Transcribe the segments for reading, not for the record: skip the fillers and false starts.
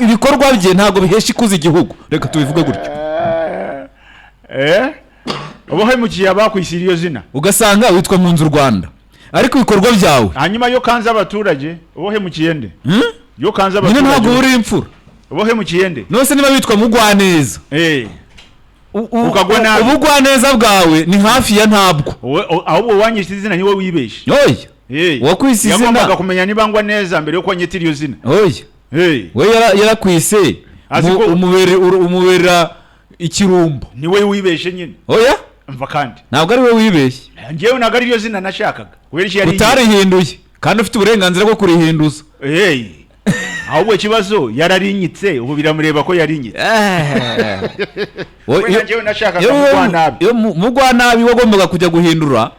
ibikorwa bye ntago bihesha ikuza igihugu reka tubivuge gutyo ubuhemukiye abakwishyira iyo zina ugasanga witwa Mpunzi Rwanda ariko ibikorwa byawe hanyuma yo kanze abaturage ubuhemukiye nde yo kanze abaturage nyine ntago uri imfura ubuhemukiye nde nose niba bitwa Mugwaneza ukagwa nabi ubugwaneza bwawe ni hafi ya ntabwo ahubwo wanyishyize izina niwe wibeshe oya wakwise izina yagombaga kumenya niba ngwa neza mbere yo kwanyitira iyo zina oya we yarakwise umubera ikirumbo niwe wibeshe nyine oya mva kandi ntabwo ari we wibeshe ngewe ntabwo ari iyo zina nashakaga kubera iki yari utarihinduye kandi ufite uburenganzira bwo kurihinduza ahubwo ikibazo yararinyitse ubu biramureba ko yarinyitse ngewe nashakaga Mugwanabi wagombaga kujya guhindura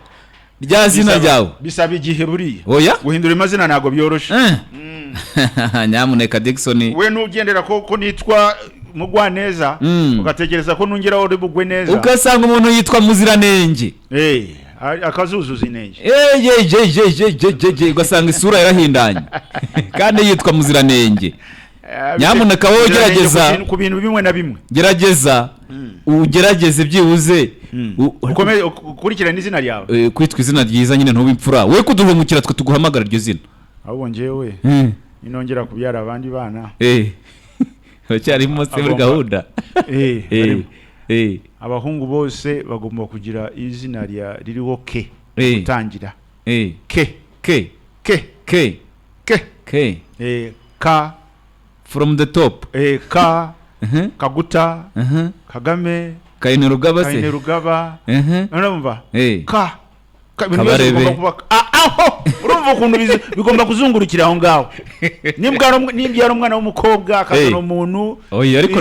rya zina ryawe bisaba igihe buriya oya guhindura amazina ntabwo byoroshe nyamuneka Dickson we nugendera ko nitwa Mugwaneza ugatekereza ko nungeraho uri bugwe neza ugasanga umuntu yitwa Muziranenge akazuzuza inenge ugasanga isura yarahindanye kandi yitwa Muziranenge nyamuneka wowe gerageza ku bintu bimwe na bimwe gerageza ugerageze byibuze ukomeye ukurikirana izina ryawe kwitwa izina ryiza nyine ntubimfura we kuduhemukira twe tuguhamagara iryo zina ahubwo ngewe inongera kubyara abandi bana cyarimo se muri gahunda abahungu bose bagomba kugira izina ririho ke gutangira ka from the top Kaguta Kagame Kainerugaba urumva ka urumva ukuntu bigomba kuzungurukira aho ngaho nimbyara umwana w'umukobwa akazana umuntu ariko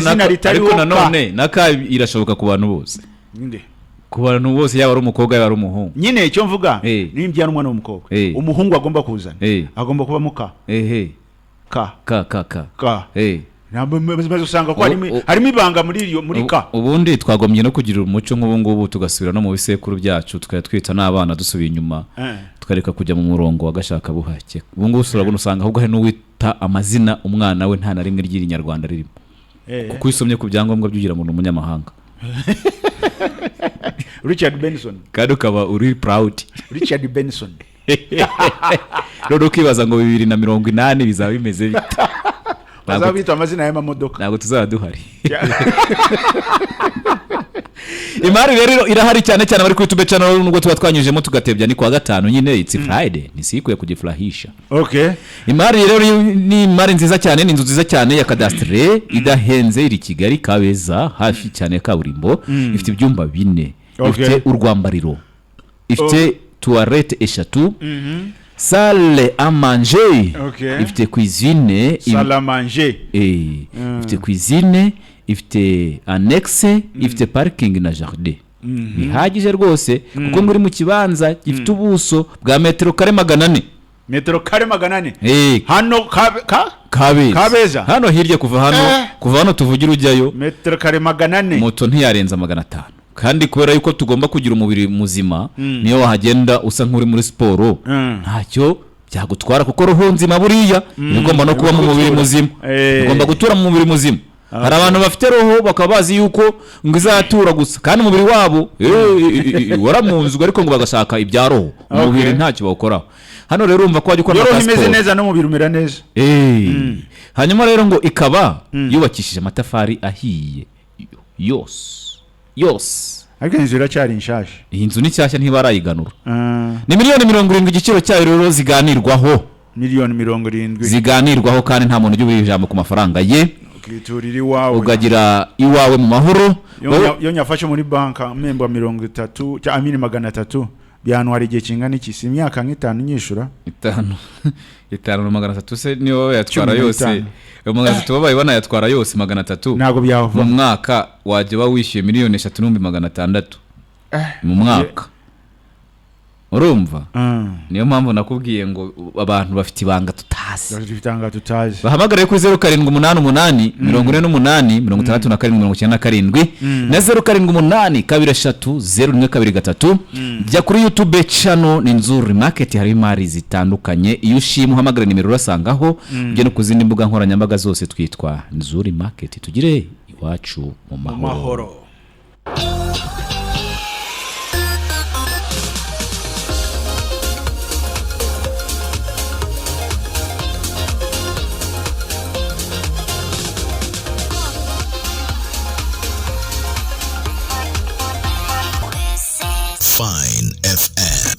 nanone naka irashoboka ku bantu bose ku bantu bose yaba ari umukobwa yaba ari umuhungu nyine icyo mvuga nimbyara umwana w'umukobwa umuhungu agomba kuzana agomba kuba muka maze usanga ko harimo ibanga muri ka ubundi twagombye no kugira umuco nk'ubu ngubu tugasubira no mu bisekuru byacu tukajya twita n'abana dusubiye inyuma tukareka kujya mu murongo wa gashaka buhake ubu ngubu urabona usanga ahubwo hari n'uwita amazina umwana we nta na rimwe ry'Inyarwanda ririmo kuko usomye ku byangombwa byugira ngo ni umunyamahanga Richard Benson kandi ukaba uri proud Richard Benson rero ukibaza ngo 2080 bizaba bimeze bite bazabita amazina y'amamodoka ntabwo tuzaba duhari Imali rero irahari cyane bari kuri YouTube channel nubwo tuba twanyujemo tugatebya ni kwa gatanu nyine it's Friday ni siku ya kujifurahisha Imali rero ni imari nziza cyane ni inzu nziza cyane ya cadastre idahenze iri Kigali Kabeza hafi cyane kaburimbo ifite ibyumba 4 ifite urwambariro ifite toilette eshatu salle à manger ifite cuisine salle à manger ifite cuisine ifite annexe ifite parking na jardin bihagije rwose kuko nguri mu kibanza gifite ubuso bwa metero kare 400 metero kare 400 hano Kabeza hano hirya kuva hano tuvugira ujyayo metero kare 400 moto ntiyarenza 500 kandi kubera yuko tugomba kugira umubiri muzima niyo wahagenda usa nk'uri muri siporo ntacyo byagutwara kuko roho nzima buriya igomba no kuba mu mubiri muzima igomba gutura mu mubiri muzima hari abantu bafite roho bakaba bazi yuko ngo izatura gusa kandi umubiri wabo waramunzwe ariko ngo bagashaka ibya roho umubiri ntacyo bawukoraho hano rero urumva ko wajya ukora roho imeze neza no mubiri umera neza hanyuma rero ngo ikaba yubakishije amatafari ahiye yose ariko inzu iracyari inshaje iyi nzu ni cyashya ntibarayiganura ni miliyoni 70 igiciro cyayo rero ziganirwaho miliyoni 70 ziganirwaho kandi nta muntu ujye ubira ijambo ku mafaranga ye ukiturira iwawe ugagira iwawe mu mahoro yo nyafashe muri banka memba 30 cya amini 300 byantwara igihe kingana iki si imyaka nk'itanu nyishura 5 se niyo yatwara yose umuganga tubabaye bana yatwara yose 300 ntago byava mu mwaka waje bawishyuye miliyoni 3,600 mu mwaka urumva niyo mpamvu nakubwiye ngo abantu bafite ibanga tutazi bahamagare kuri 0788 48 67 na 0788 230 jya kuri YouTube channel ni Nzuri Market, hari imari zitandukanye. Iyo ushima uhamagara nimero urasangaho, ujye no kuzindi mbuga nkoranyambaga zose twitwa Nzuri Market. Tugire iwacu mu mahoro. Fine FM.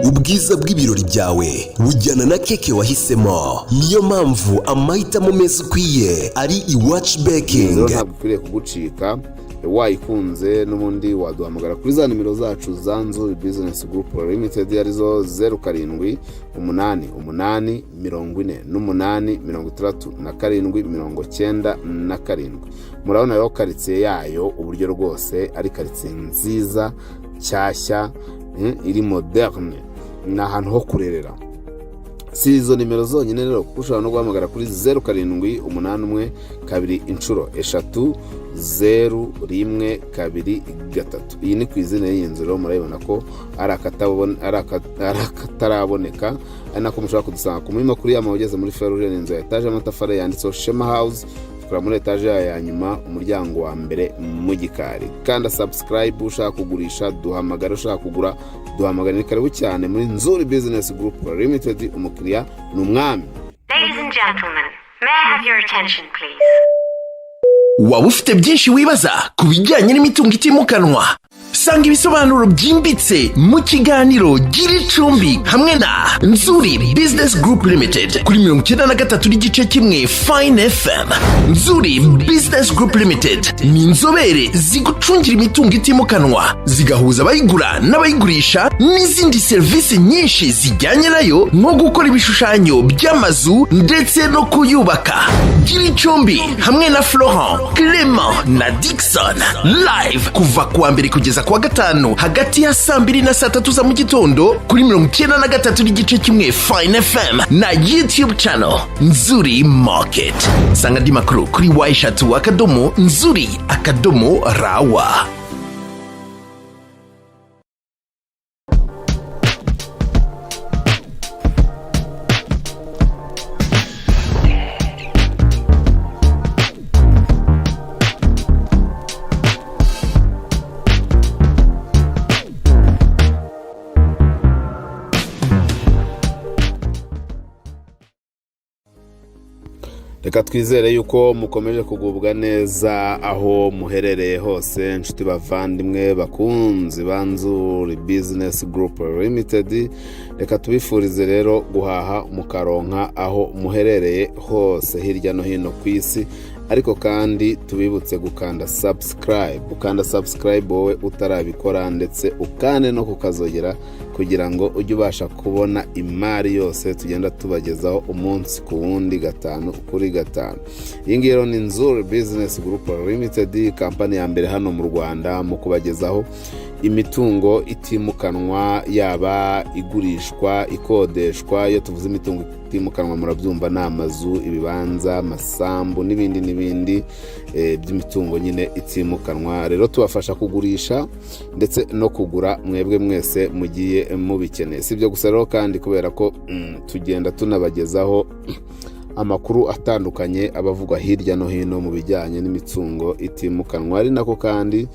Ubwiza bw'ibirori byawe bujyana na keke wahisemo. Niyo mpamvu amahitamo meza ukwiye ari iwacu baking. Ntabwo ukwiriye kugucika, wayikunze n'ubundi waduhamagara kuri za nimero zacu za Nzuri Business Group Limited arizo 0788 48 37 murabona rero karitsiye yayo uburyo rwose ari karitsiye nziza cyashya iri moderne, ni ahantu ho kurerera. Si izo nimero zonyine rero kuko ushobora no guhamagara kuri 0781 2 inshuro 3 0123. Iyi ni ku izina y'inzu rero murabibona ko ari akataraboneka, ari nako mushobora kudusanga ku murima kuri ugeze muri Feruje, n'inzu ya etaje y'amatafari yanditseho Shema House, tukora muri etaje ya nyuma umuryango wa mbere mu gikari. Kandi subscribe ushaka kugurisha duhamagara, ushaka kugura duhamagara. Ni karibu cyane muri Nzuri Business Group Limited, umukiriya ni umwami. Ladies and gentlemen, may I have your attention please? Waba ufite byinshi wibaza ku bijyanye n'imitungo itimukanwa? Sanga ibisobanuro byimbitse mu kiganiro Giricumbi hamwe na Nzuri Business Group Limited kuri 93 n'igice kimwe Fine FM. Nzuri Business Group Limited ni inzobere zigucungira imitungo itimukanwa, zigahuza abayigura n'abayigurisha n'izindi serivisi nyinshi zijyanye nayo, nko gukora ibishushanyo by'amazu ndetse no kuyubaka. Giricumbi hamwe na Florent, Clement na Dixon live kuva kuwa mbere kugeza kuwa gatanu hagati ya 2 na 3 za mu gitondo kuri 93 n'igice kimwe Fine FM na YouTube channel Nzuri Market. Sanga di makuru kuri y_nzuri_rawa. Reka twizere yuko mukomeje kugubwa neza aho muherereye hose, inshuti bavandimwe bakunzi ba Nzuri Business Group Limited. Reka tubifurize rero guhaha mukaronka aho muherereye hose hirya no hino ku isi, ariko kandi tubibutse gukanda subscribe wowe utarabikora, ndetse ukane no kukazogera kugira ngo ujye ubasha kubona imari yose tugenda tubagezaho umunsi ku wundi, 5 kuri 5. Iyi ngiyo ni Nzuri Business Group Limited, kampani ya mbere hano mu Rwanda mu kubagezaho imitungo itimukanwa, yaba igurishwa, ikodeshwa. Iyo tuvuze imitungo itimukanwa murabyumva ni amazu, ibibanza, amasambu n'ibindi by'imitungo nyine itimukanwa. Rero tubafasha kugurisha ndetse no kugura mwebwe mwese mugiye mubikeneye. Si byo gusa rero kandi kubera ko tugenda tunabagezaho amakuru atandukanye abavugwa hirya no hino mu bijyanye n'imitungo itimukanwa, ari nako kandi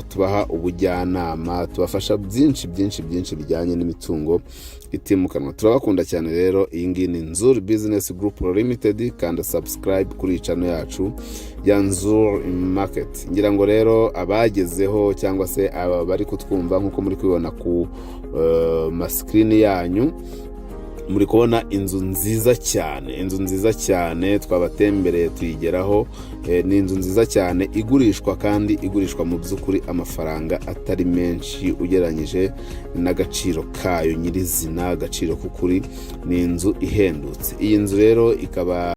tubaha ubujyanama, tubafasha byinshi bijyanye n'imitungo itimukanwa. Turabakunda cyane rero. Iyi ngiyi ni Nzuri Business Group Limited, kandi subscribe kuri channel yacu ya Nzuri Market. Ngira ngo rero abagezeho cyangwa se aba bari kutwumva nkuko muri kubibona ku screen yanyu, muri kubona inzu nziza cyane twabatembereye tuyigeraho. Ni inzu nziza cyane igurishwa, kandi igurishwa mu by'ukuri amafaranga atari menshi ugereranyije n'agaciro kayo nyirizina, agaciro k'ukuri. Ni inzu ihendutse. Iyi nzu rero ikaba